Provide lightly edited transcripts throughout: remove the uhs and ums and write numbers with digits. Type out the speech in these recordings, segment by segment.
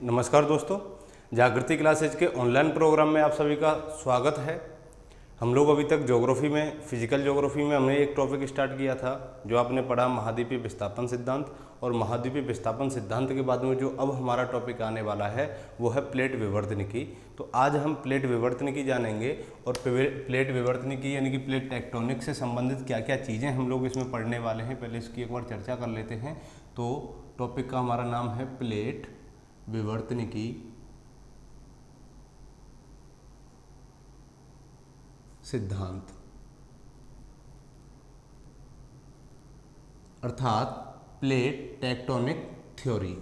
नमस्कार दोस्तों, जागृति क्लासेज के ऑनलाइन प्रोग्राम में आप सभी का स्वागत है। हम लोग अभी तक ज्योग्राफी में, फिजिकल ज्योग्राफी में हमने एक टॉपिक स्टार्ट किया था जो आपने पढ़ा महाद्वीपीय विस्थापन सिद्धांत। और महाद्वीपीय विस्थापन सिद्धांत के बाद में जो अब हमारा टॉपिक आने वाला है वो है प्लेट विवर्तनिकी। तो आज हम प्लेट विवर्तनिकी जानेंगे और प्लेट विवर्तनिकी यानी कि प्लेट टेक्टोनिक से संबंधित क्या क्या चीज़ें हम लोग इसमें पढ़ने वाले हैं, पहले इसकी एक बार चर्चा कर लेते हैं। तो टॉपिक का हमारा नाम है प्लेट विवर्तनिकी सिद्धांत, अर्थात प्लेट टेक्टोनिक थ्योरी।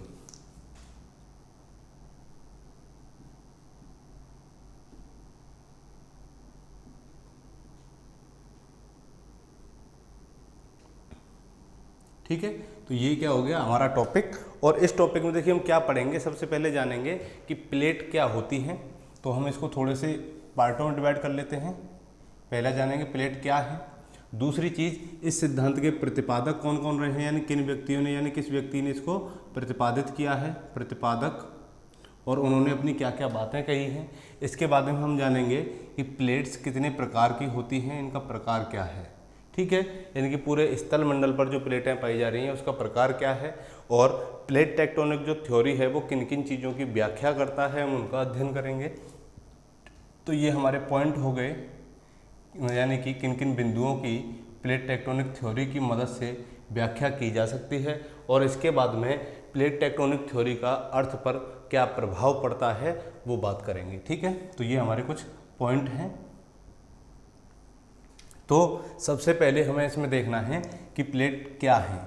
ठीक है, तो ये क्या हो गया हमारा टॉपिक। और इस टॉपिक में देखिए हम क्या पढ़ेंगे, सबसे पहले जानेंगे कि प्लेट क्या होती हैं। तो हम इसको थोड़े से पार्टों में डिवाइड कर लेते हैं। पहला जानेंगे प्लेट क्या है। दूसरी चीज़, इस सिद्धांत के प्रतिपादक कौन कौन रहे हैं, यानी किन व्यक्तियों ने, यानी किस व्यक्ति ने इसको प्रतिपादित किया है, प्रतिपादक, और उन्होंने अपनी क्या क्या बातें कही हैं। इसके बाद में हम जानेंगे कि प्लेट्स कितने प्रकार की होती हैं, इनका प्रकार क्या है। ठीक है, यानी कि पूरे स्थल मंडल पर जो प्लेटें पाई जा रही हैं उसका प्रकार क्या है, और प्लेट टेक्टोनिक जो थ्योरी है वो किन किन चीज़ों की व्याख्या करता है, हम उनका अध्ययन करेंगे। तो ये हमारे पॉइंट हो गए, यानी कि किन किन बिंदुओं की प्लेट टेक्टोनिक थ्योरी की मदद से व्याख्या की जा सकती है, और इसके बाद में प्लेट टेक्टोनिक थ्योरी का अर्थ पर क्या प्रभाव पड़ता है वो बात करेंगे। ठीक है, तो ये हमारे कुछ पॉइंट हैं। तो सबसे पहले हमें इसमें देखना है कि प्लेट क्या है।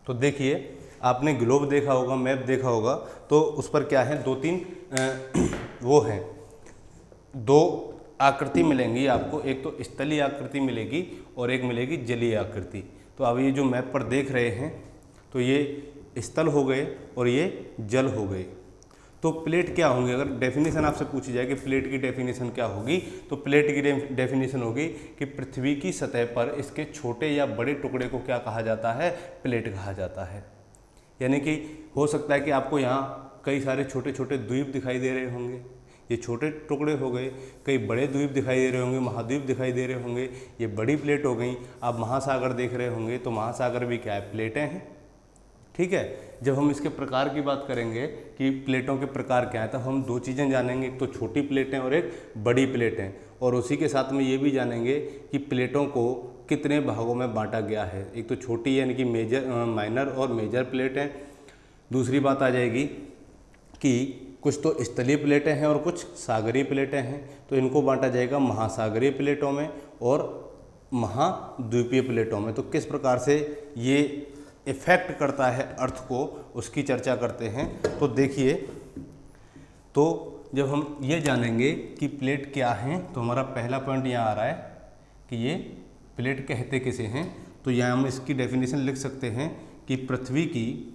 तो देखिए, आपने ग्लोब देखा होगा, मैप देखा होगा, तो उस पर क्या है, दो तीन वो हैं, दो आकृति मिलेंगी आपको। एक तो स्थलीय आकृति मिलेगी और एक मिलेगी जलीय आकृति। तो अब ये जो मैप पर देख रहे हैं तो ये स्थल हो गए और ये जल हो गए। तो प्लेट क्या होंगे, अगर डेफिनेशन आपसे पूछी जाए कि प्लेट की डेफिनेशन क्या होगी, तो प्लेट की डेफिनेशन होगी कि पृथ्वी की सतह पर इसके छोटे या बड़े टुकड़े को क्या कहा जाता है, प्लेट कहा जाता है। यानी कि हो सकता है कि आपको यहाँ कई सारे छोटे छोटे द्वीप दिखाई दे रहे होंगे, ये छोटे टुकड़े हो गए। कई बड़े द्वीप दिखाई दे रहे होंगे, महाद्वीप दिखाई दे रहे होंगे, ये बड़ी प्लेट हो गई। आप महासागर देख रहे होंगे तो महासागर भी क्या है, प्लेटें हैं। ठीक है, जब हम इसके प्रकार की बात करेंगे कि प्लेटों के प्रकार क्या है, तो हम दो चीज़ें जानेंगे, एक तो छोटी प्लेटें और एक बड़ी प्लेटें, और उसी के साथ में ये भी जानेंगे कि प्लेटों को कितने भागों में बांटा गया है। एक तो छोटी यानी कि माइनर और मेजर प्लेटें। दूसरी बात आ जाएगी कि कुछ तो स्थलीय प्लेटें हैं और कुछ सागरीय प्लेटें हैं, तो इनको बांटा जाएगा महासागरीय प्लेटों में और महाद्वीपीय प्लेटों में। तो किस प्रकार से ये इफेक्ट करता है अर्थ को, उसकी चर्चा करते हैं। तो देखिए, तो जब हम ये जानेंगे कि प्लेट क्या हैं, तो हमारा पहला पॉइंट यहाँ आ रहा है कि ये प्लेट कहते किसे हैं। तो यहाँ हम इसकी डेफिनेशन लिख सकते हैं कि पृथ्वी की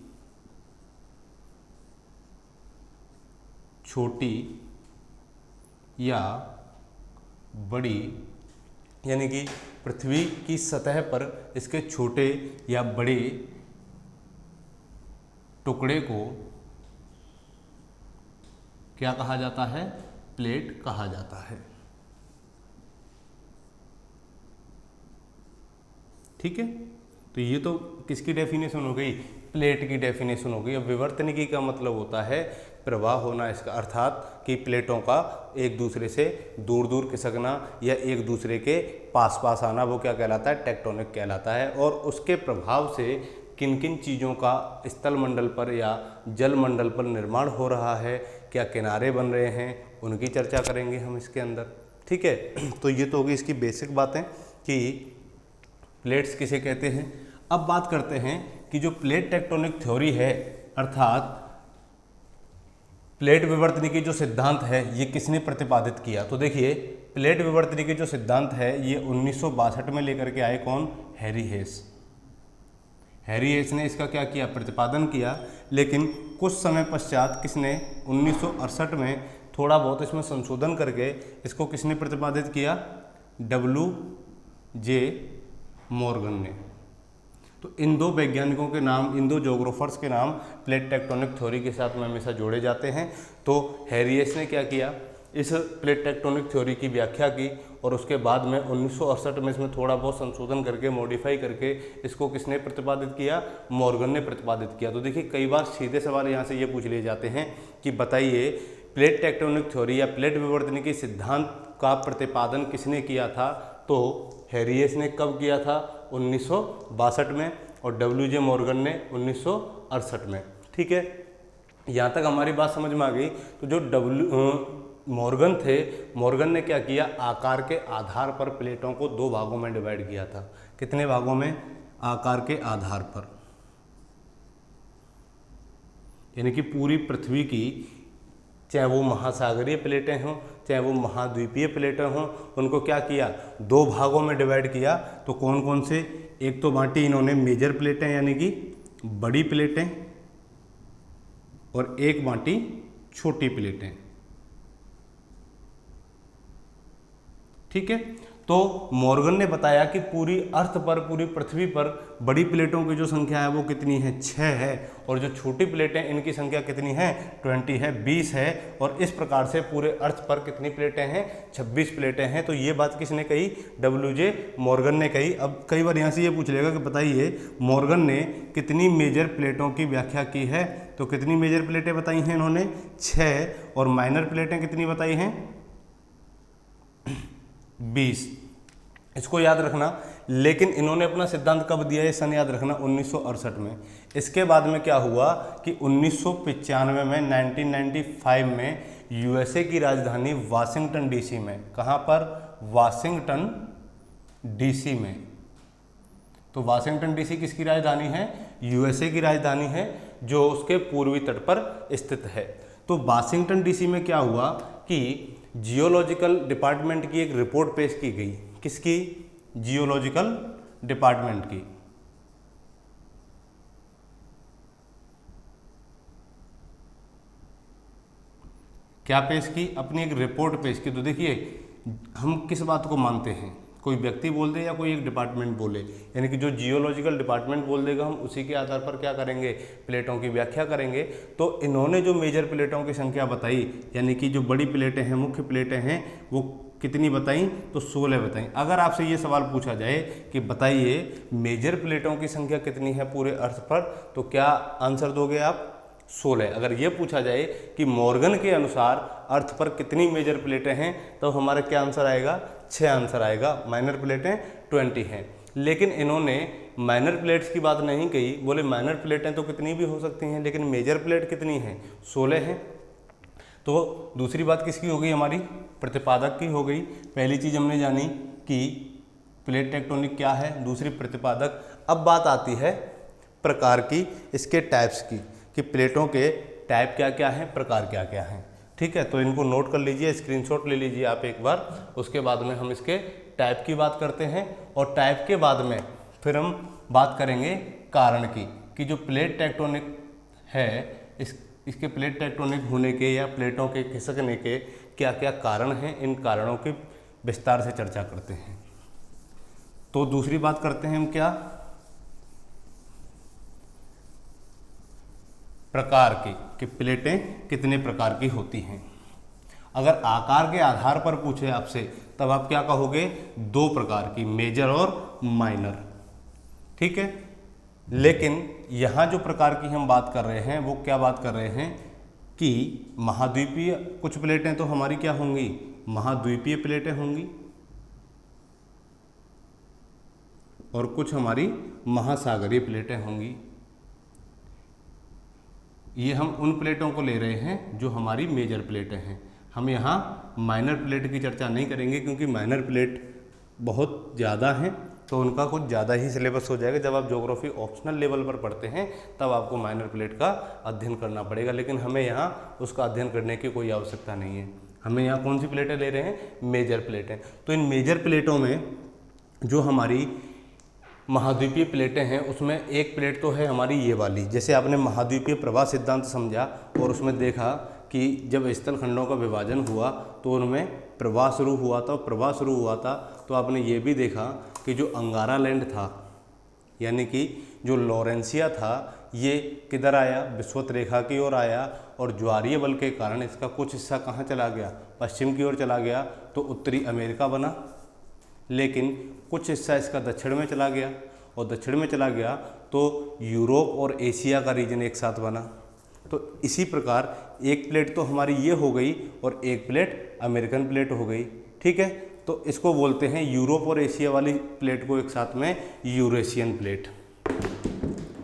छोटी या बड़ी, यानी कि पृथ्वी की सतह पर इसके छोटे या बड़े टुकड़े को क्या कहा जाता है, प्लेट कहा जाता है। ठीक है, तो ये तो किसकी डेफिनेशन हो गई, प्लेट की डेफिनेशन हो गई। अब विवर्तनिकी का मतलब होता है प्रवाह होना, इसका अर्थात कि प्लेटों का एक दूसरे से दूर दूर खिसकना या एक दूसरे के पास पास आना, वो क्या कहलाता है, टेक्टोनिक कहलाता है। और उसके प्रभाव से किन किन चीज़ों का स्थल मंडल पर या जल मंडल पर निर्माण हो रहा है, क्या किनारे बन रहे हैं, उनकी चर्चा करेंगे हम इसके अंदर। ठीक है, तो ये तो होगी इसकी बेसिक बातें कि प्लेट्स किसे कहते हैं। अब बात करते हैं कि जो प्लेट टेक्टोनिक थ्योरी है, अर्थात प्लेट विवर्तनिकी जो सिद्धांत है, ये किसने प्रतिपादित किया। तो देखिए, प्लेट विवर्तनिकी जो सिद्धांत है ये 1962 में लेकर के आए कौन, हैरी हेस। हैरी हेस ने इसका क्या किया, प्रतिपादन किया। लेकिन कुछ समय पश्चात किसने, 1968 में थोड़ा बहुत इसमें संशोधन करके इसको किसने प्रतिपादित किया, W.J. मॉर्गन ने। तो इन दो वैज्ञानिकों के नाम, इन दो ज्योग्राफर्स के नाम प्लेट टेक्टोनिक थ्योरी के साथ में हमेशा जोड़े जाते हैं। तो हैरियस ने क्या किया, इस प्लेट टेक्टोनिक थ्योरी की व्याख्या की और उसके बाद में 1968 में इसमें थोड़ा बहुत संशोधन करके, मॉडिफाई करके इसको किसने प्रतिपादित किया, मॉर्गन ने प्रतिपादित किया। तो देखिए कई बार सीधे सवाल यहाँ से ये पूछ लिए जाते हैं कि बताइए प्लेट टेक्टोनिक थ्योरी या प्लेट विवर्तन के सिद्धांत का प्रतिपादन किसने किया था। तो हैरियस ने कब किया था, 1962 में, और डब्ल्यू.जे. मॉर्गन ने 1968 में। ठीक है, यहाँ तक हमारी बात समझ में आ गई। तो जो मॉर्गन थे, मॉर्गन ने क्या किया, आकार के आधार पर प्लेटों को दो भागों में डिवाइड किया था। कितने भागों में, आकार के आधार पर, यानी कि पूरी पृथ्वी की, चाहे वो महासागरीय प्लेटें हों चाहे वो महाद्वीपीय प्लेटें हों, उनको क्या किया, दो भागों में डिवाइड किया। तो कौन कौन से, एक तो बांटी इन्होंने मेजर प्लेटें यानी कि बड़ी प्लेटें, और एक बांटी छोटी प्लेटें। ठीक है, तो मॉर्गन ने बताया कि पूरी अर्थ पर, पूरी पृथ्वी पर बड़ी प्लेटों की जो संख्या है वो कितनी है, 6 है, और जो छोटी प्लेटें इनकी संख्या कितनी है, 20 है, 20 है। और इस प्रकार से पूरे अर्थ पर कितनी प्लेटें हैं, 26 प्लेटें हैं। तो ये बात किसने कही, डब्ल्यू.जे. मॉर्गन ने कही। अब कई बार यहाँ से ये पूछ लेगा कि बताइए मॉर्गन ने कितनी मेजर प्लेटों की व्याख्या की है। तो कितनी मेजर प्लेटें बताई हैं इन्होंने, 6, और माइनर प्लेटें कितनी बताई हैं, 20। इसको याद रखना। लेकिन इन्होंने अपना सिद्धांत कब दिया, ये सन याद रखना, 1968 में। इसके बाद में क्या हुआ कि 1995 में, 1995 में यूएसए की राजधानी वाशिंगटन डीसी में, कहाँ पर, वाशिंगटन डीसी में। तो वाशिंगटन डीसी किसकी राजधानी है, यूएसए की राजधानी है, जो उसके पूर्वी तट पर स्थित है। तो वाशिंगटन डीसी में क्या हुआ कि जियोलॉजिकल डिपार्टमेंट की एक रिपोर्ट पेश की गई। किसकी, जियोलॉजिकल डिपार्टमेंट की। क्या पेश की, अपनी एक रिपोर्ट पेश की। तो देखिए हम किस बात को मानते हैं, कोई व्यक्ति बोल दे या कोई एक डिपार्टमेंट बोले, यानी कि जो जियोलॉजिकल डिपार्टमेंट बोल देगा हम उसी के आधार पर क्या करेंगे, प्लेटों की व्याख्या करेंगे। तो इन्होंने जो मेजर प्लेटों की संख्या बताई, यानी कि जो बड़ी प्लेटें हैं, मुख्य प्लेटें हैं, वो कितनी बताई, तो 16 बताई। अगर आपसे ये सवाल पूछा जाए कि बताइए मेजर प्लेटों की संख्या कितनी है पूरे अर्थ पर, तो क्या आंसर दोगे आप, 16। अगर ये पूछा जाए कि मॉर्गन के अनुसार अर्थ पर कितनी मेजर प्लेटें हैं, तो हमारा क्या आंसर आएगा, 6 आंसर आएगा। माइनर प्लेटें 20 हैं। लेकिन इन्होंने माइनर प्लेट्स की बात नहीं कही, बोले माइनर प्लेटें तो कितनी भी हो सकती हैं, लेकिन मेजर प्लेट कितनी हैं, 16 हैं। तो दूसरी बात किसकी हो गई, हमारी प्रतिपादक की हो गई। पहली चीज़ हमने जानी कि प्लेट टेक्टोनिक क्या है, दूसरी प्रतिपादक। अब बात आती है प्रकार की, इसके टाइप्स की, कि प्लेटों के टाइप क्या क्या हैं, प्रकार क्या क्या हैं। ठीक है, तो इनको नोट कर लीजिए, स्क्रीनशॉट ले लीजिए आप एक बार। उसके बाद में हम इसके टाइप की बात करते हैं, और टाइप के बाद में फिर हम बात करेंगे कारण की, कि जो प्लेट टेक्टोनिक है इसके प्लेट टेक्टोनिक होने के या प्लेटों के खिसकने के क्या क्या कारण हैं, इन कारणों की विस्तार से चर्चा करते हैं। तो दूसरी बात करते हैं हम क्या, प्रकार की, कि प्लेटें कितने प्रकार की होती हैं। अगर आकार के आधार पर पूछे आपसे, तब आप क्या कहोगे, 2 प्रकार की, मेजर और माइनर। ठीक है, लेकिन यहाँ जो प्रकार की हम बात कर रहे हैं वो क्या बात कर रहे हैं कि महाद्वीपीय, कुछ प्लेटें तो हमारी क्या होंगी, महाद्वीपीय प्लेटें होंगी, और कुछ हमारी महासागरीय प्लेटें होंगी। ये हम उन प्लेटों को ले रहे हैं जो हमारी मेजर प्लेटें हैं। हम यहाँ माइनर प्लेट की चर्चा नहीं करेंगे, क्योंकि माइनर प्लेट बहुत ज़्यादा हैं, तो उनका कुछ ज़्यादा ही सिलेबस हो जाएगा। जब आप ज्योग्राफी ऑप्शनल लेवल पर पढ़ते हैं तब आपको माइनर प्लेट का अध्ययन करना पड़ेगा, लेकिन हमें यहाँ उसका अध्ययन करने की कोई आवश्यकता नहीं है। हमें यहाँ कौन सी प्लेटें ले रहे हैं, मेजर प्लेटें। तो इन मेजर प्लेटों में जो हमारी महाद्वीपीय प्लेटें हैं, उसमें एक प्लेट तो है हमारी ये वाली। जैसे आपने महाद्वीपीय प्रवाह सिद्धांत समझा और उसमें देखा कि जब स्थल खंडों का विभाजन हुआ तो उनमें प्रवाह शुरू हुआ था, तो आपने ये भी देखा कि जो अंगारा लैंड था, यानी कि जो लॉरेंसिया था ये किधर आया, विषुवत रेखा की ओर आया, और ज्वारीय बल के कारण इसका कुछ हिस्सा कहाँ चला गया, पश्चिम की ओर चला गया, तो उत्तरी अमेरिका बना। लेकिन कुछ हिस्सा इसका दक्षिण में चला गया, और दक्षिण में चला गया तो यूरोप और एशिया का रीजन एक साथ बना। तो इसी प्रकार एक प्लेट तो हमारी ये हो गई और एक प्लेट अमेरिकन प्लेट हो गई। ठीक है, तो इसको बोलते हैं यूरोप और एशिया वाली प्लेट को एक साथ में यूरेशियन प्लेट।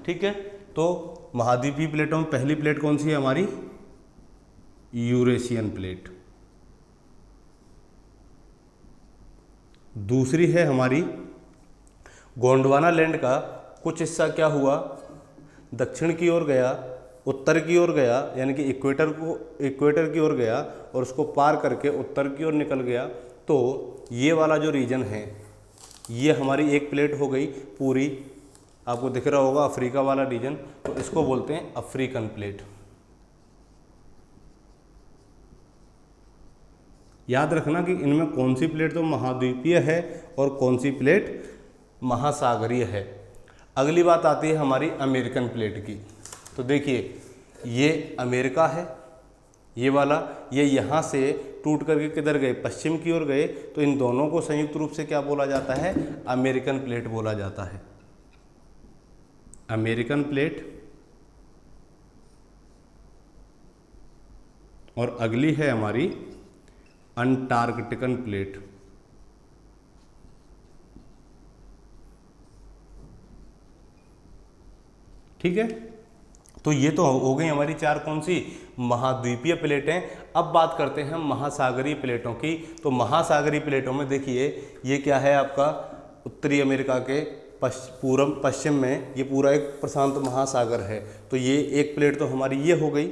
ठीक है, तो महाद्वीपीय प्लेटों में पहली प्लेट कौन सी है हमारी, यूरेशियन प्लेट। दूसरी है हमारी गोंडवाना लैंड का कुछ हिस्सा क्या हुआ, दक्षिण की ओर गया, उत्तर की ओर गया, यानी कि इक्वेटर की ओर गया और उसको पार करके उत्तर की ओर निकल गया। तो ये वाला जो रीजन है ये हमारी एक प्लेट हो गई पूरी, आपको दिख रहा होगा अफ्रीका वाला रीजन, तो इसको बोलते हैं अफ्रीकन प्लेट। याद रखना कि इनमें कौन सी प्लेट तो महाद्वीपीय है और कौन सी प्लेट महासागरीय है। अगली बात आती है हमारी अमेरिकन प्लेट की। तो देखिए ये अमेरिका है, ये वाला, ये यहाँ से टूट करके किधर गए, पश्चिम की ओर गए, तो इन दोनों को संयुक्त रूप से क्या बोला जाता है, अमेरिकन प्लेट बोला जाता है, अमेरिकन प्लेट। और अगली है हमारी अंटार्कटिकन प्लेट। ठीक है, तो ये तो हो गई हमारी चार कौन सी, महाद्वीपीय प्लेटें। अब बात करते हैं महासागरीय प्लेटों की। तो महासागरीय प्लेटों में देखिए ये क्या है आपका, उत्तरी अमेरिका के पूर्व पश्चिम में ये पूरा एक प्रशांत महासागर है। तो ये एक प्लेट तो हमारी ये हो गई,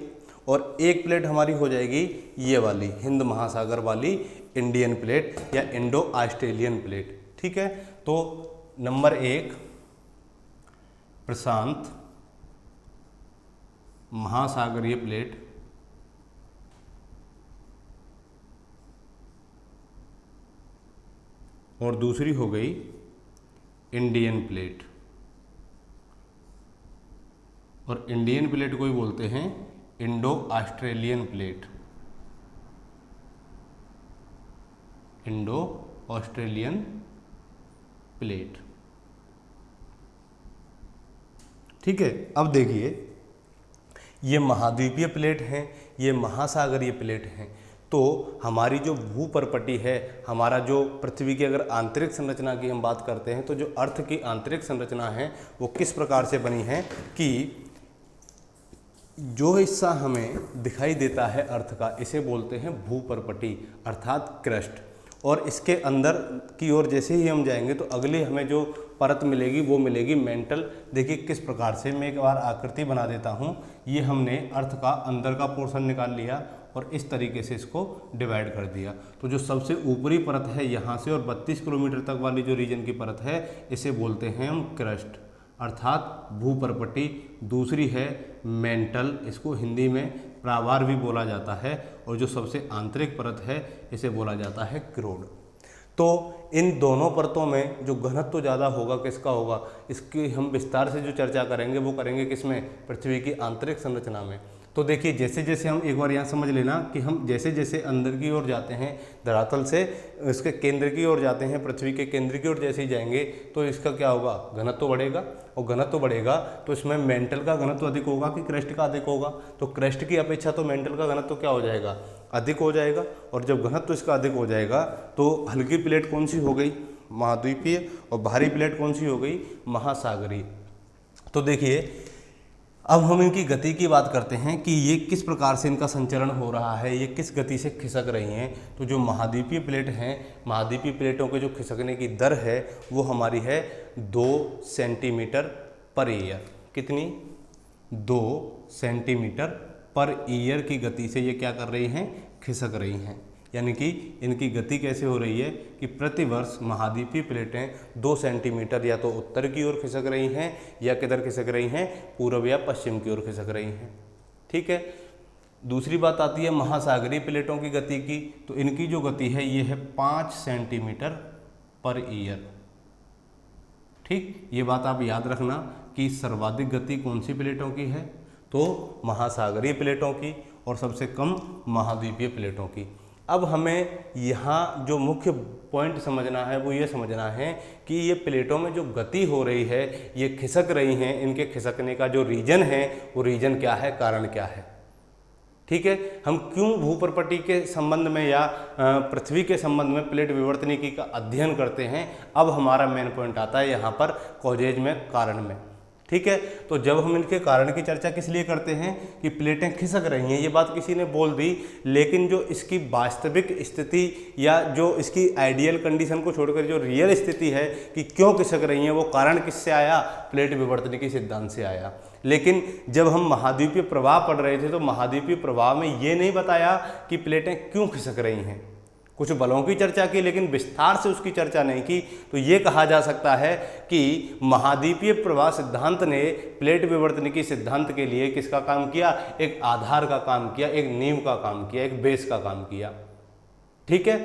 और एक प्लेट हमारी हो जाएगी ये वाली हिंद महासागर वाली इंडियन प्लेट या इंडो ऑस्ट्रेलियन प्लेट। ठीक है, तो नंबर एक प्रशांत महासागरीय प्लेट, और दूसरी हो गई इंडियन प्लेट। और इंडियन प्लेट को ही बोलते हैं Indo Australian plate, Indo Australian plate. ठीक है, अब देखिए ये महाद्वीपीय प्लेट हैं, ये महासागरीय प्लेट हैं। तो हमारी जो भूपर्पटी है, हमारा जो पृथ्वी की अगर आंतरिक संरचना की हम बात करते हैं, तो जो अर्थ की आंतरिक संरचना है वो किस प्रकार से बनी है कि जो हिस्सा हमें दिखाई देता है अर्थ का, इसे बोलते हैं भूपर्पटी अर्थात क्रस्ट। और इसके अंदर की ओर जैसे ही हम जाएंगे तो अगली हमें जो परत मिलेगी वो मिलेगी मेंटल। देखिए किस प्रकार से, मैं एक बार आकृति बना देता हूँ। ये हमने अर्थ का अंदर का पोर्शन निकाल लिया और इस तरीके से इसको डिवाइड कर दिया। तो जो सबसे ऊपरी परत है यहाँ से और 32 किलोमीटर तक वाली जो रीजन की परत है, इसे बोलते हैं हम क्रस्ट अर्थात भूपर्पटी। दूसरी है मेंटल, इसको हिंदी में प्रावार भी बोला जाता है। और जो सबसे आंतरिक परत है इसे बोला जाता है क्रोड। तो इन दोनों परतों में जो घनत्व ज़्यादा होगा किसका होगा, इसकी हम विस्तार से जो चर्चा करेंगे वो करेंगे किसमें, पृथ्वी की आंतरिक संरचना में। तो देखिए जैसे जैसे हम एक बार यहाँ समझ लेना कि हम जैसे जैसे अंदर की ओर जाते हैं, धरातल से इसके केंद्र की ओर जाते हैं, पृथ्वी के केंद्र की ओर जैसे ही जाएंगे तो इसका क्या होगा, घनत्व बढ़ेगा। और घनत्व बढ़ेगा तो इसमें मेंटल का घनत्व अधिक होगा कि क्रस्ट का अधिक होगा। तो क्रस्ट की अपेक्षा तो मेंटल का घनत्व क्या हो जाएगा, अधिक हो जाएगा। और जब घनत्व इसका अधिक हो जाएगा तो हल्की प्लेट कौन सी हो गई, महाद्वीपीय, और भारी प्लेट कौन सी हो गई, महासागरीय। तो देखिए अब हम इनकी गति की बात करते हैं कि ये किस प्रकार से इनका संचरण हो रहा है, ये किस गति से खिसक रही हैं। तो जो महाद्वीपीय प्लेट हैं, महाद्वीपीय प्लेटों के जो खिसकने की दर है वो हमारी है 2 सेंटीमीटर पर ईयर। कितनी, 2 सेंटीमीटर पर ईयर की गति से ये क्या कर रही हैं, खिसक रही हैं। यानी कि इनकी गति कैसे हो रही है कि प्रतिवर्ष महाद्वीपीय प्लेटें 2 सेंटीमीटर या तो उत्तर की ओर खिसक रही हैं या किधर खिसक रही हैं, पूर्व या पश्चिम की ओर खिसक रही हैं। ठीक है, दूसरी बात आती है महासागरीय प्लेटों की गति की। तो इनकी जो गति है ये है 5 सेंटीमीटर पर ईयर। ठीक, ये बात आप याद रखना कि सर्वाधिक गति कौन सी प्लेटों की है, तो महासागरीय प्लेटों की, और सबसे कम महाद्वीपीय प्लेटों की। अब हमें यहाँ जो मुख्य पॉइंट समझना है वो ये समझना है कि ये प्लेटों में जो गति हो रही है, ये खिसक रही हैं, इनके खिसकने का जो रीजन है वो रीजन क्या है, कारण क्या है। ठीक है, हम क्यों भूप्रपटी के संबंध में या पृथ्वी के संबंध में प्लेट विवर्तनिकी का अध्ययन करते हैं, अब हमारा मेन पॉइंट आता है यहाँ पर कॉजेज में, कारण में। ठीक है, तो जब हम इनके कारण की चर्चा किस लिए करते हैं कि प्लेटें खिसक रही हैं, ये बात किसी ने बोल दी, लेकिन जो इसकी वास्तविक स्थिति या जो इसकी आइडियल कंडीशन को छोड़कर जो रियल स्थिति है कि क्यों खिसक रही हैं, वो कारण किससे आया, प्लेट विवर्तनिकी सिद्धांत से आया। लेकिन जब हम महाद्वीपीय प्रवाह पढ़ रहे थे तो महाद्वीपीय प्रवाह में ये नहीं बताया कि प्लेटें क्यों खिसक रही हैं, कुछ बलों की चर्चा की लेकिन विस्तार से उसकी चर्चा नहीं की। तो ये कहा जा सकता है कि महाद्वीपीय प्रवाह सिद्धांत ने प्लेट विवर्तनिकी सिद्धांत के लिए किसका काम किया, एक आधार का काम किया, एक नींव का काम किया, एक बेस का काम किया। ठीक है,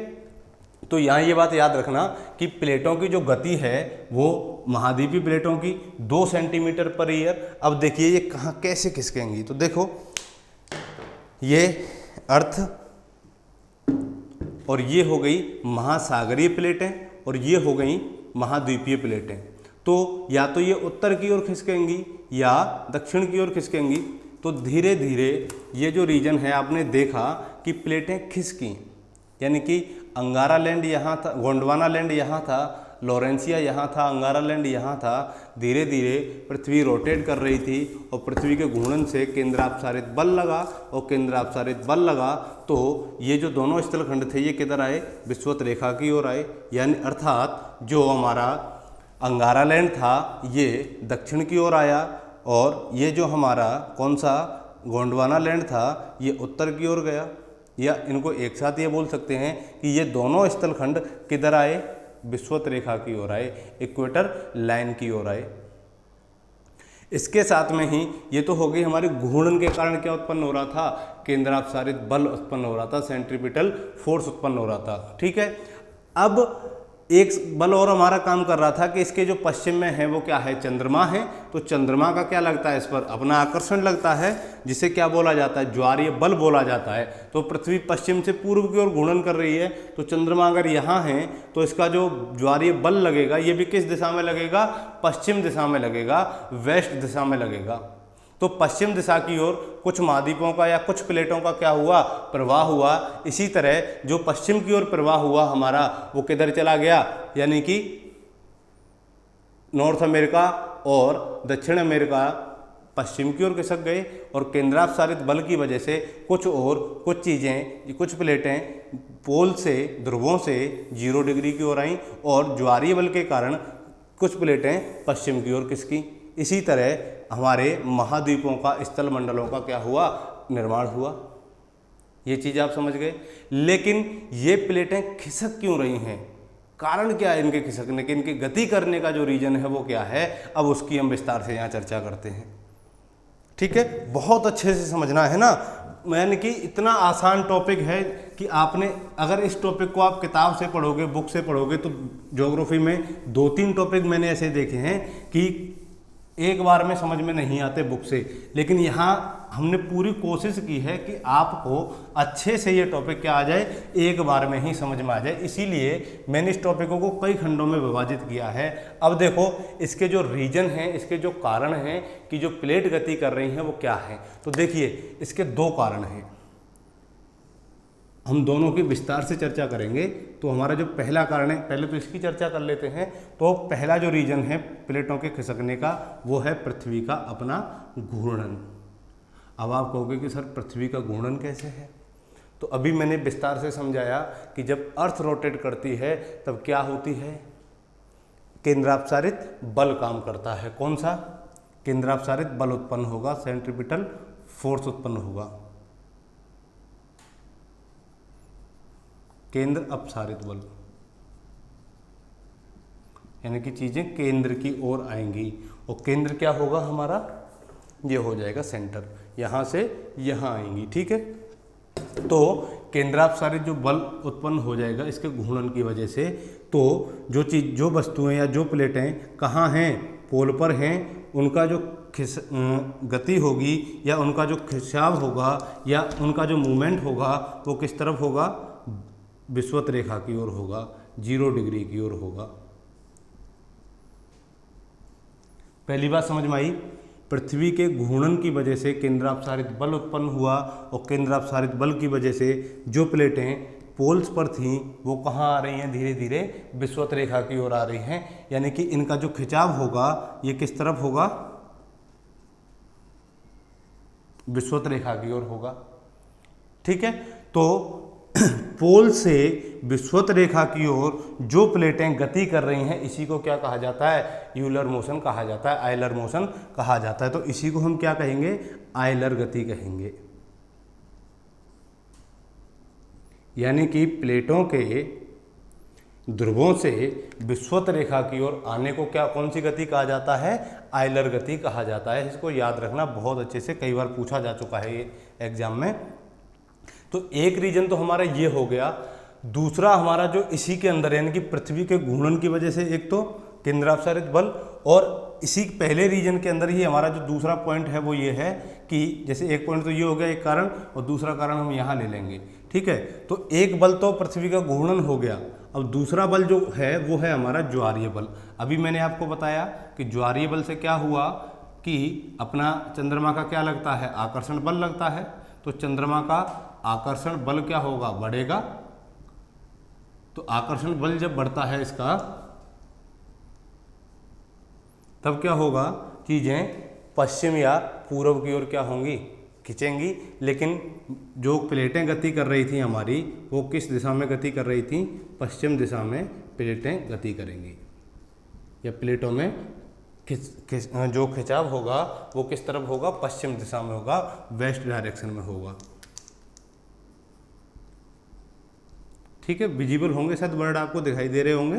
तो यहाँ ये बात याद रखना कि प्लेटों की जो गति है वो महाद्वीपीय प्लेटों की 2 सेंटीमीटर पर ईयर। अब देखिए ये कहाँ कैसे खिसकेंगी, तो देखो ये अर्थ और ये हो गई महासागरीय प्लेटें और ये हो गई महाद्वीपीय प्लेटें। तो या तो ये उत्तर की ओर खिसकेंगी या दक्षिण की ओर खिसकेंगी। तो धीरे धीरे ये जो रीजन है आपने देखा कि प्लेटें खिसकी, यानी कि अंगारा लैंड यहाँ था, गोंडवाना लैंड यहाँ था, लॉरेंसिया यहाँ था, अंगारा लैंड यहाँ था। धीरे धीरे पृथ्वी रोटेट कर रही थी और पृथ्वी के घूर्णन से केंद्रापसारित बल लगा और केंद्रापसारित बल लगा तो ये जो दोनों स्थलखंड थे ये किधर आए, विषुवत रेखा की ओर आए। यानी अर्थात जो हमारा अंगारा लैंड था ये दक्षिण की ओर आया और ये जो हमारा कौन सा गोंडवाना लैंड था ये उत्तर की ओर गया। या इनको एक साथ ये बोल सकते हैं कि ये दोनों स्थलखंड किधर आए, विषुवत रेखा की ओर आए, इक्वेटर लाइन की ओर आए। इसके साथ में ही ये तो हो गई हमारी घूर्णन के कारण क्या उत्पन्न हो रहा था, केंद्रापसारित बल उत्पन्न हो रहा था, सेंट्रीपिटल फोर्स उत्पन्न हो रहा था। ठीक है, अब एक बल और हमारा काम कर रहा था कि इसके जो पश्चिम में है वो क्या है, चंद्रमा है। तो चंद्रमा का क्या लगता है, इस पर अपना आकर्षण लगता है, जिसे क्या बोला जाता है, ज्वारीय बल बोला जाता है। तो पृथ्वी पश्चिम से पूर्व की ओर घूर्णन कर रही है, तो चंद्रमा अगर यहाँ है तो इसका जो ज्वारीय बल लगेगा ये भी किस दिशा में लगेगा, पश्चिम दिशा में लगेगा, वेस्ट दिशा में लगेगा। तो पश्चिम दिशा की ओर कुछ महाद्वीपों का या कुछ प्लेटों का क्या हुआ, प्रवाह हुआ। इसी तरह जो पश्चिम की ओर प्रवाह हुआ हमारा वो किधर चला गया, यानी कि नॉर्थ अमेरिका और दक्षिण अमेरिका पश्चिम की ओर खिसक गए और केंद्रापसारित बल की वजह से कुछ चीज़ें, कुछ प्लेटें पोल से, ध्रुवों से 0 डिग्री की ओर आईं और ज्वारीय बल के कारण कुछ प्लेटें पश्चिम की ओर खिसकी। इसी तरह हमारे महाद्वीपों का, स्थल मंडलों का क्या हुआ, निर्माण हुआ। ये चीज़ आप समझ गए। लेकिन ये प्लेटें खिसक क्यों रही हैं, कारण क्या है इनके खिसकने के, इनकी गति करने का जो रीजन है वो क्या है, अब उसकी हम विस्तार से यहाँ चर्चा करते हैं। ठीक है, बहुत अच्छे से समझना है ना, यानी कि इतना आसान टॉपिक है कि आपने अगर इस टॉपिक को आप किताब से पढ़ोगे, बुक से पढ़ोगे, तो ज्योग्राफी में 2-3 टॉपिक मैंने ऐसे देखे हैं कि एक बार में समझ में नहीं आते बुक से, लेकिन यहाँ हमने पूरी कोशिश की है कि आपको अच्छे से ये टॉपिक क्या आ जाए, एक बार में ही समझ में आ जाए। इसीलिए मैंने इस टॉपिकों को कई खंडों में विभाजित किया है। अब देखो इसके जो रीजन हैं, इसके जो कारण हैं कि जो प्लेट गति कर रही हैं वो क्या है। तो देखिए इसके 2 कारण हैं, हम दोनों की विस्तार से चर्चा करेंगे। तो हमारा जो पहला कारण है, पहले तो इसकी चर्चा कर लेते हैं। तो पहला जो रीजन है प्लेटों के खिसकने का वो है पृथ्वी का अपना घूर्णन। अब आप कहोगे कि सर पृथ्वी का घूर्णन कैसे है, तो अभी मैंने विस्तार से समझाया कि जब अर्थ रोटेट करती है तब क्या होती है, केंद्रापसारित बल काम करता है। कौन सा, केंद्रापसारित बल उत्पन्न होगा, सेंट्रीपिटल फोर्स उत्पन्न होगा, केंद्र अपसारित बल, यानी कि चीजें केंद्र की ओर आएंगी। और केंद्र क्या होगा हमारा, ये हो जाएगा सेंटर, यहां से यहां आएंगी। ठीक है, तो केंद्रापसारित जो बल उत्पन्न हो जाएगा इसके घूर्णन की वजह से, तो जो वस्तुएं या जो प्लेटें कहाँ हैं, पोल पर हैं उनका जो गति होगी या उनका जो खिंचाव होगा या उनका जो मूवमेंट होगा वो किस तरफ होगा, विषुवत रेखा की ओर होगा, 0 डिग्री की ओर होगा। पहली बात समझ में आई, पृथ्वी के घूर्णन की वजह से केंद्रापसारित बल उत्पन्न हुआ और केंद्रापसारित बल की वजह से जो प्लेटें पोल्स पर थीं वो कहाँ आ रही हैं, धीरे धीरे विषुवत रेखा की ओर आ रही हैं, यानी कि इनका जो खिंचाव होगा ये किस तरफ होगा, विषुवत रेखा की ओर होगा। ठीक है, तो पोल से विषुवत रेखा की ओर जो प्लेटें गति कर रही हैं इसी को क्या कहा जाता है, यूलर मोशन कहा जाता है, आयलर मोशन कहा जाता है। तो इसी को हम क्या कहेंगे, आयलर गति कहेंगे। यानी कि प्लेटों के ध्रुवों से विषुवत रेखा की ओर आने को क्या, कौन सी गति कहा जाता है, आयलर गति कहा जाता है। इसको याद रखना, बहुत अच्छे से कई बार पूछा जा चुका है ये एग्जाम में। तो एक रीजन तो हमारा ये हो गया। दूसरा हमारा जो इसी के अंदर यानी कि पृथ्वी के घूर्णन की वजह से एक तो केंद्रापसारित बल, और इसी पहले रीजन के अंदर ही हमारा जो दूसरा पॉइंट है वो ये है कि जैसे एक पॉइंट तो ये हो गया एक कारण, और दूसरा कारण हम यहाँ ले लेंगे। ठीक है, तो एक बल तो पृथ्वी का घूर्णन हो गया, अब दूसरा बल जो है वो है हमारा ज्वारीय बल। अभी मैंने आपको बताया कि ज्वारीय बल से क्या हुआ कि अपना चंद्रमा का क्या लगता है, आकर्षण बल लगता है। तो चंद्रमा का आकर्षण बल क्या होगा, बढ़ेगा। तो आकर्षण बल जब बढ़ता है इसका, तब क्या होगा, चीजें पश्चिम या पूर्व की ओर क्या होंगी, खिंचेंगी। लेकिन जो प्लेटें गति कर रही थी हमारी वो किस दिशा में गति कर रही थी, पश्चिम दिशा में प्लेटें गति करेंगी, या प्लेटों में जो खिंचाव होगा वो किस तरफ होगा, पश्चिम दिशा में होगा, वेस्ट डायरेक्शन में होगा। ठीक है, विजिबल होंगे, शायद वर्ड आपको दिखाई दे रहे होंगे।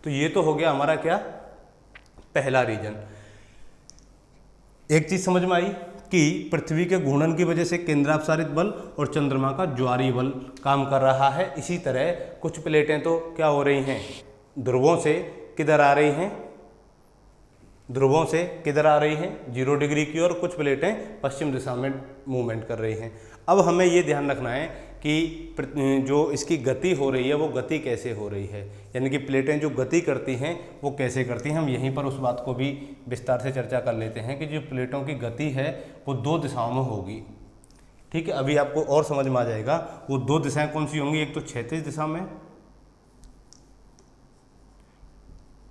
तो ये तो हो गया हमारा क्या, पहला रीजन। एक चीज समझ में आई कि पृथ्वी के घूर्णन की वजह से केंद्रापसारित बल और चंद्रमा का ज्वारीय बल काम कर रहा है। इसी तरह कुछ प्लेटें तो क्या हो रही हैं, ध्रुवों से किधर आ रही हैं, ध्रुवों से किधर आ रही हैं, 0 डिग्री की ओर। कुछ प्लेटें पश्चिम दिशा में मूवमेंट कर रही हैं। अब हमें ये ध्यान रखना है कि जो इसकी गति हो रही है वो गति कैसे हो रही है, यानी कि प्लेटें जो गति करती हैं वो कैसे करती हैं। हम यहीं पर उस बात को भी विस्तार से चर्चा कर लेते हैं कि जो प्लेटों की गति है वो 2 दिशाओं में होगी। ठीक है, अभी आपको और समझ में आ जाएगा। वो 2 दिशाएं कौन सी होंगी, एक तो क्षैतिज दिशा में,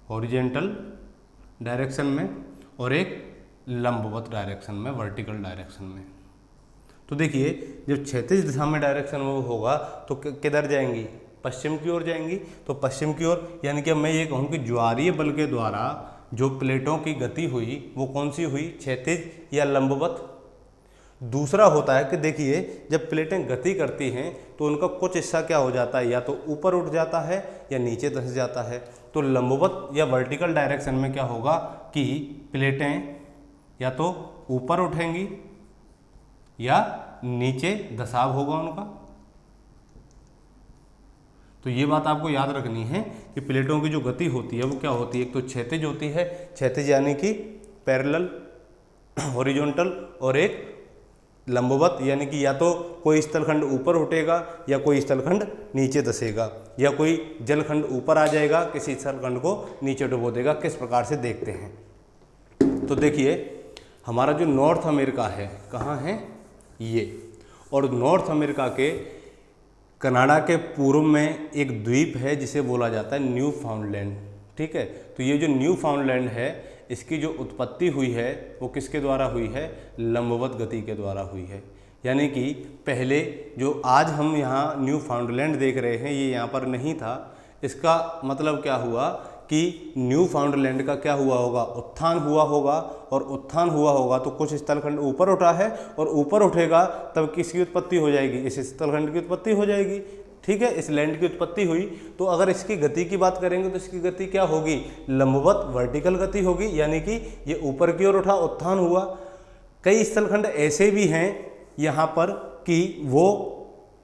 हॉरिजेंटल डायरेक्शन में, और एक लंबवत डायरेक्शन में, वर्टिकल डायरेक्शन में। तो देखिए, जब क्षैतिज दिशा में डायरेक्शन में होगा तो किधर जाएंगी, पश्चिम की ओर जाएंगी। तो पश्चिम की ओर, यानी कि मैं ये कहूँ कि ज्वारीय बल के द्वारा जो प्लेटों की गति हुई वो कौन सी हुई, क्षैतिज या लंबवत। दूसरा होता है कि देखिए, जब प्लेटें गति करती हैं तो उनका कुछ हिस्सा क्या हो जाता है, या तो ऊपर उठ जाता है या नीचे धंस जाता है। तो लंबवत या वर्टिकल डायरेक्शन में क्या होगा कि प्लेटें या तो ऊपर उठेंगी या नीचे धसाव होगा उनका। तो ये बात आपको याद रखनी है कि प्लेटों की जो गति होती है वो क्या होती है, एक तो क्षैतिज होती है, क्षैतिज यानी कि पैरेलल, हॉरिजॉन्टल, और एक लंबवत यानी कि या तो कोई स्थलखंड ऊपर उठेगा या कोई स्थलखंड नीचे धसेगा, या कोई जलखंड ऊपर आ जाएगा, किसी स्थलखंड को नीचे डुबो देगा। किस प्रकार से देखते हैं, तो देखिए हमारा जो नॉर्थ अमेरिका है, कहाँ है ये, और नॉर्थ अमेरिका के कनाडा के पूर्व में एक द्वीप है जिसे बोला जाता है न्यू फाउंडलैंड। ठीक है, तो ये जो न्यू फाउंडलैंड है इसकी जो उत्पत्ति हुई है वो किसके द्वारा हुई है, लंबवत गति के द्वारा हुई है। यानी कि पहले जो आज हम यहाँ न्यू फाउंडलैंड देख रहे हैं ये यहाँ पर नहीं था। इसका मतलब क्या हुआ कि न्यू फाउंडलैंड का क्या हुआ होगा, उत्थान हुआ होगा, और उत्थान हुआ होगा तो कुछ स्थलखंड ऊपर उठा है, और ऊपर उठेगा तब किसकी उत्पत्ति हो जाएगी, इस स्थलखंड की उत्पत्ति हो जाएगी। ठीक है, इस लैंड की उत्पत्ति हुई। तो अगर इसकी गति की बात करेंगे तो इसकी गति क्या होगी, लंबवत वर्टिकल गति होगी, यानी कि ये ऊपर की ओर उठा, उत्थान हुआ। कई स्थलखंड ऐसे भी हैं यहाँ पर कि वो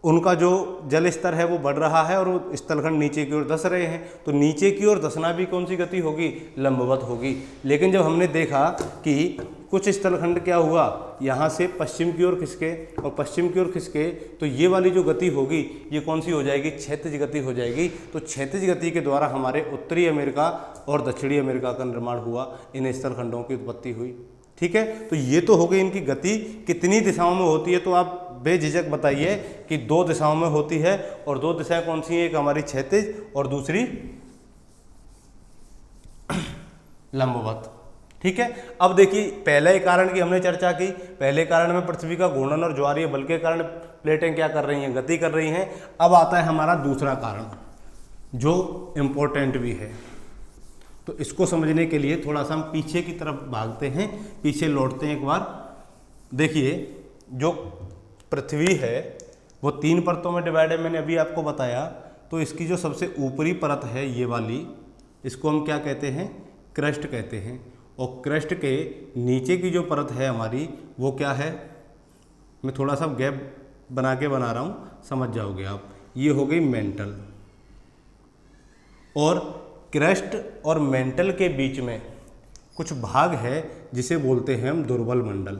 उनका जो जल स्तर है वो बढ़ रहा है और वो स्थलखंड नीचे की ओर धंस रहे हैं, तो नीचे की ओर धंसना भी कौन सी गति होगी, लंबवत होगी। लेकिन जब हमने देखा कि कुछ स्थलखंड क्या हुआ, यहाँ से पश्चिम की ओर खिसके और पश्चिम की ओर खिसके, तो ये वाली जो गति होगी ये कौन सी हो जाएगी, क्षैतिज गति हो जाएगी। तो क्षैतिज गति के द्वारा हमारे उत्तरी अमेरिका और दक्षिणी अमेरिका का निर्माण हुआ, इन स्थलखंडों की उत्पत्ति हुई। ठीक है, तो ये तो हो गई इनकी गति कितनी दिशाओं में होती है, तो आप बेझिझक बताइए कि 2 दिशाओं में होती है, और 2 दिशाएं कौन सी हैं, एक हमारी क्षैतिज और दूसरी लंबवत। ठीक है, अब देखिए पहले कारण की हमने चर्चा की, पहले कारण में पृथ्वी का घूर्णन और ज्वारीय बल के कारण प्लेटें क्या कर रही हैं, गति कर रही हैं। अब आता है हमारा दूसरा कारण जो इम्पोर्टेंट भी है, तो इसको समझने के लिए थोड़ा सा हम पीछे की तरफ भागते हैं, पीछे लौटते हैं एक बार। देखिए जो पृथ्वी है वो 3 परतों में डिवाइड है, मैंने अभी आपको बताया। तो इसकी जो सबसे ऊपरी परत है ये वाली, इसको हम क्या कहते हैं, क्रस्ट कहते हैं। और क्रस्ट के नीचे की जो परत है हमारी वो क्या है, मैं थोड़ा सा गैप बना के बना रहा हूँ, समझ जाओगे आप। ये हो गई मेंटल, और क्रस्ट और मेंटल के बीच में कुछ भाग है जिसे बोलते हैं हम दुर्बल मंडल,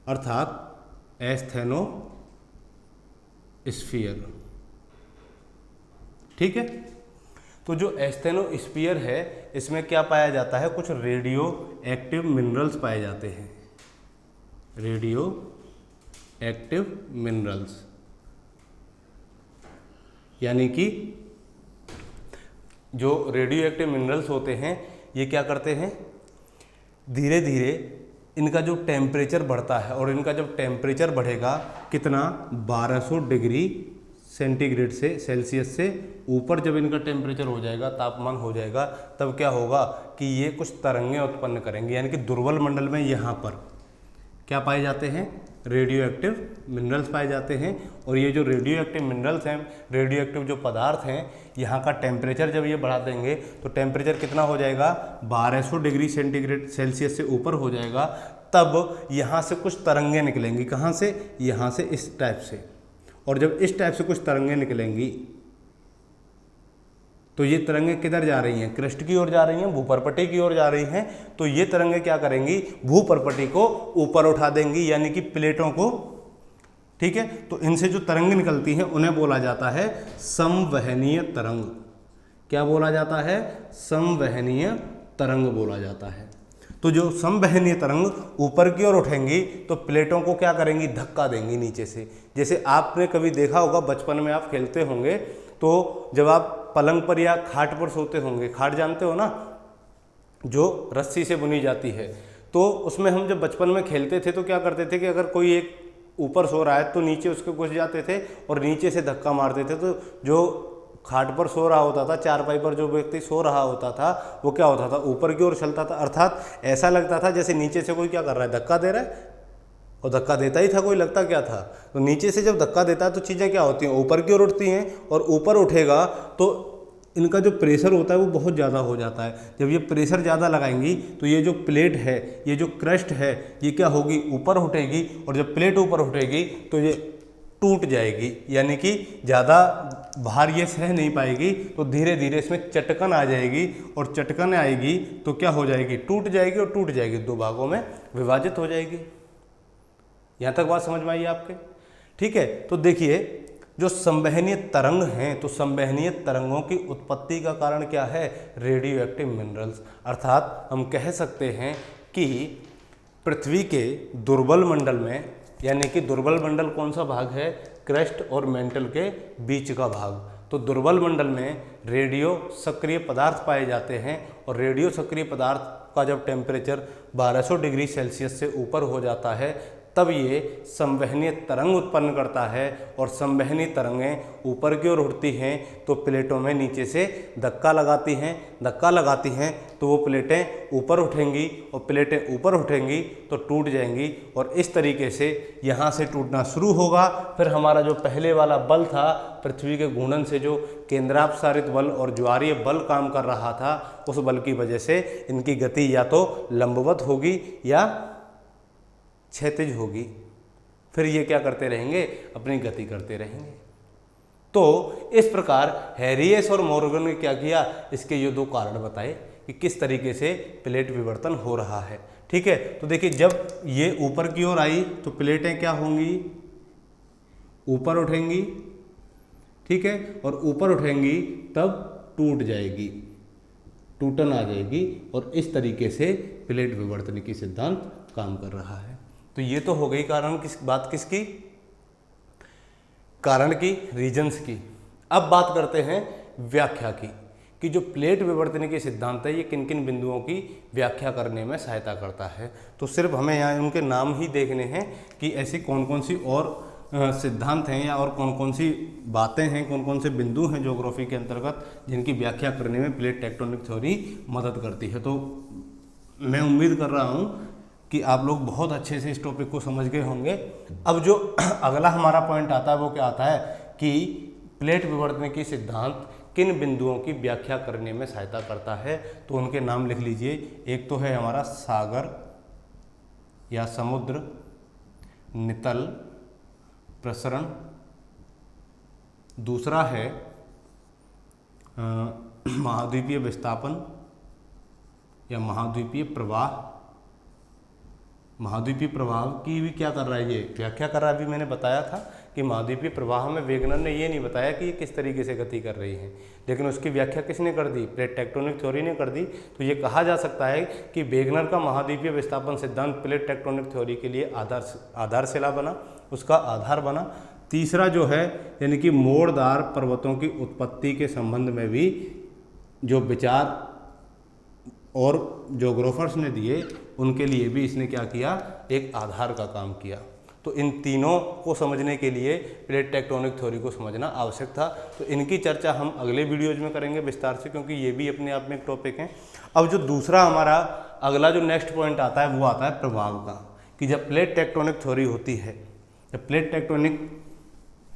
अर्थात एस्थेनोस्फीयर। ठीक है, तो जो एस्थेनोस्फीयर है इसमें क्या पाया जाता है, कुछ रेडियो एक्टिव मिनरल्स पाए जाते हैं, रेडियो एक्टिव मिनरल्स, यानी कि जो रेडियो एक्टिव मिनरल्स होते हैं ये क्या करते हैं, धीरे धीरे इनका जो टेम्परेचर बढ़ता है, और इनका जब टेम्परेचर बढ़ेगा कितना, 1200 डिग्री सेंटीग्रेड से, सेल्सियस से ऊपर जब इनका टेम्परेचर हो जाएगा, तापमान हो जाएगा, तब क्या होगा कि ये कुछ तरंगें उत्पन्न करेंगे। यानी कि दुर्बल मंडल में यहाँ पर क्या पाए जाते हैं, रेडियो एक्टिव मिनरल्स पाए जाते हैं। और ये जो रेडियो एक्टिव मिनरल्स हैं, रेडियो एक्टिव जो पदार्थ हैं, यहाँ का टेम्परेचर जब ये बढ़ा देंगे तो टेम्परेचर कितना हो जाएगा, 1200 डिग्री सेंटीग्रेड सेल्सियस से ऊपर हो जाएगा। तब यहाँ से कुछ तरंगें निकलेंगी, कहाँ से, यहाँ से, इस टाइप से। और जब इस टाइप से कुछ तरंगें निकलेंगी तो ये तरंगें किधर जा रही हैं, क्रस्ट की ओर जा रही हैं, भूपर्पटी की ओर जा रही हैं। तो ये तरंगें क्या करेंगी, भूपर्पटी को ऊपर उठा देंगी, यानी कि प्लेटों को। ठीक है, तो इनसे जो तरंग निकलती हैं उन्हें बोला जाता है संवहनीय तरंग। क्या बोला जाता है, संवहनीय तरंग बोला जाता है। तो जो संवहनीय तरंग ऊपर की ओर उठेंगी तो प्लेटों को क्या करेंगी, धक्का देंगी नीचे से। जैसे आपने कभी देखा होगा, बचपन में आप खेलते होंगे, तो जब आप पलंग पर या खाट पर सोते होंगे, खाट जानते हो ना, जो रस्सी से बुनी जाती है, तो उसमें हम जब बचपन में खेलते थे तो क्या करते थे कि अगर कोई एक ऊपर सो रहा है तो नीचे उसके घुस जाते थे और नीचे से धक्का मारते थे। तो जो खाट पर सो रहा होता था, चारपाई पर जो व्यक्ति सो रहा होता था, वो क्या होता था, ऊपर की ओर चलता था। अर्थात ऐसा लगता था जैसे नीचे से कोई क्या कर रहा है, धक्का दे रहा है, और धक्का देता ही था कोई, लगता क्या था। तो नीचे से जब धक्का देता है तो चीज़ें क्या होती हैं, ऊपर की ओर उठती हैं, और ऊपर उठेगा तो इनका जो प्रेशर होता है वो बहुत ज़्यादा हो जाता है। जब ये प्रेशर ज़्यादा लगाएंगी तो ये जो प्लेट है, ये जो क्रस्ट है, ये क्या होगी, ऊपर उठेगी। और जब प्लेट ऊपर उठेगी तो ये टूट जाएगी, यानी कि ज़्यादा भार ये सह नहीं पाएगी। तो धीरे धीरे इसमें चटकन आ जाएगी, और चटकन आएगी तो क्या हो जाएगी, टूट जाएगी, और टूट जाएगी, 2 भागों में विभाजित हो जाएगी। यहाँ तक बात समझ में आई आपके। ठीक है, तो देखिए जो संवहनीय तरंग हैं, तो संवहनीय तरंगों की उत्पत्ति का कारण क्या है, रेडियो एक्टिव मिनरल्स। अर्थात हम कह सकते हैं कि पृथ्वी के दुर्बल मंडल में, यानी कि दुर्बल मंडल कौन सा भाग है, क्रस्ट और मेंटल के बीच का भाग। तो दुर्बल मंडल में रेडियो सक्रिय पदार्थ पाए जाते हैं, और रेडियो सक्रिय पदार्थ का जब टेम्परेचर 1200 डिग्री सेल्सियस से ऊपर हो जाता है तब ये संवहनीय तरंग उत्पन्न करता है, और संवहनीय तरंगें ऊपर की ओर उठती हैं तो प्लेटों में नीचे से धक्का लगाती हैं। धक्का लगाती हैं तो वो प्लेटें ऊपर उठेंगी, और प्लेटें ऊपर उठेंगी तो टूट जाएंगी, और इस तरीके से यहाँ से टूटना शुरू होगा। फिर हमारा जो पहले वाला बल था, पृथ्वी के घूर्णन से जो केंद्रापसारित बल और ज्वारीय बल काम कर रहा था, उस बल की वजह से इनकी गति या तो लंबवत होगी या क्षैतिज होगी, फिर ये क्या करते रहेंगे, अपनी गति करते रहेंगे। तो इस प्रकार हैरियस और मॉर्गन ने क्या किया, इसके ये दो कारण बताए कि किस तरीके से प्लेट विवर्तन हो रहा है। ठीक है, तो देखिए जब ये ऊपर की ओर आई तो प्लेटें क्या होंगी, ऊपर उठेंगी। ठीक है, और ऊपर उठेंगी तब टूट जाएगी, टूटन आ जाएगी, और इस तरीके से प्लेट विवर्तन की सिद्धांत काम कर रहा है। तो ये तो हो गई कारण किसकी, कारण की, रीजंस की। अब बात करते हैं व्याख्या की, कि जो प्लेट विवर्तन के सिद्धांत है ये किन किन बिंदुओं की व्याख्या करने में सहायता करता है। तो सिर्फ हमें यहाँ उनके नाम ही देखने हैं कि ऐसी कौन कौन सी और सिद्धांत हैं या और कौन कौन सी बातें हैं, कौन कौन से बिंदु हैं ज्योग्राफी के अंतर्गत जिनकी व्याख्या करने में प्लेट टेक्टोनिक थ्योरी मदद करती है। तो मैं उम्मीद कर रहा हूँ कि आप लोग बहुत अच्छे से इस टॉपिक को समझ गए होंगे। अब जो अगला हमारा पॉइंट आता है वो क्या आता है कि प्लेट विवर्तन की सिद्धांत किन बिंदुओं की व्याख्या करने में सहायता करता है। तो उनके नाम लिख लीजिए। एक तो है हमारा सागर या समुद्र, नितल, प्रसरण। दूसरा है महाद्वीपीय विस्थापन या महाद्वीपीय प्रवाह। महाद्वीपीय प्रवाह की भी क्या कर रहा है, ये व्याख्या कर रहा है। अभी मैंने बताया था कि महाद्वीपीय प्रवाह में वेगनर ने ये नहीं बताया कि ये किस तरीके से गति कर रही है, लेकिन उसकी व्याख्या किसने कर दी, प्लेट टेक्टोनिक थ्योरी ने कर दी। तो ये कहा जा सकता है कि वेगनर का महाद्वीपीय विस्थापन सिद्धांत प्लेट टेक्टोनिक थ्योरी के लिए आधारशिला बना, उसका आधार बना। तीसरा जो है यानी कि मोड़दार पर्वतों की उत्पत्ति के संबंध में भी जो विचार और ज्योग्राफर्स ने दिए उनके लिए भी इसने क्या किया, एक आधार का काम किया। तो इन तीनों को समझने के लिए प्लेट टेक्टोनिक थ्योरी को समझना आवश्यक था। तो इनकी चर्चा हम अगले वीडियोज में करेंगे विस्तार से, क्योंकि ये भी अपने आप में एक टॉपिक है। अब जो दूसरा हमारा अगला जो नेक्स्ट पॉइंट आता है वो आता है प्रभाव का, कि जब प्लेट टेक्टोनिक थ्योरी होती है, जब प्लेट टेक्टोनिक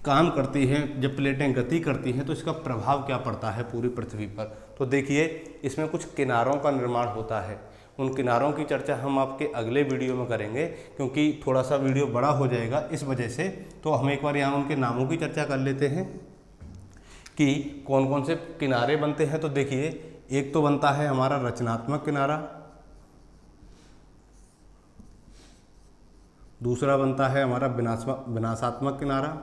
काम करती है, जब प्लेटें गति करती हैं, तो इसका प्रभाव क्या पड़ता है पूरी पृथ्वी पर। तो देखिए इसमें कुछ किनारों का निर्माण होता है। उन किनारों की चर्चा हम आपके अगले वीडियो में करेंगे, क्योंकि थोड़ा सा वीडियो बड़ा हो जाएगा इस वजह से। तो हम एक बार यहाँ उनके नामों की चर्चा कर लेते हैं कि कौन कौन से किनारे बनते हैं। तो देखिए एक तो बनता है हमारा रचनात्मक किनारा, दूसरा बनता है हमारा विनाशात्मक किनारा,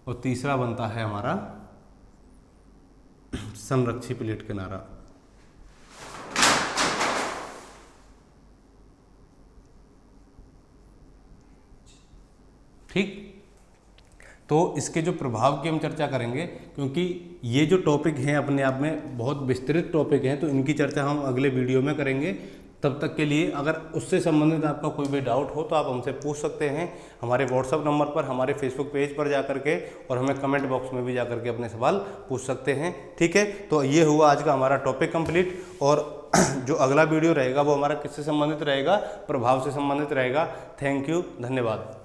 और तीसरा बनता है हमारा संरक्षी प्लेट किनारा। ठीक, तो इसके जो प्रभाव की हम चर्चा करेंगे, क्योंकि ये जो टॉपिक हैं अपने आप में बहुत विस्तृत टॉपिक हैं, तो इनकी चर्चा हम अगले वीडियो में करेंगे। तब तक के लिए अगर उससे संबंधित आपका कोई भी डाउट हो तो आप हमसे पूछ सकते हैं हमारे व्हाट्सअप नंबर पर, हमारे फेसबुक पेज पर जाकर के, और हमें कमेंट बॉक्स में भी जाकर के अपने सवाल पूछ सकते हैं। ठीक है, तो ये हुआ आज का हमारा टॉपिक कंप्लीट। और जो अगला वीडियो रहेगा वो हमारा किससे संबंधित रहेगा, प्रभाव से संबंधित रहेगा। थैंक यू, धन्यवाद।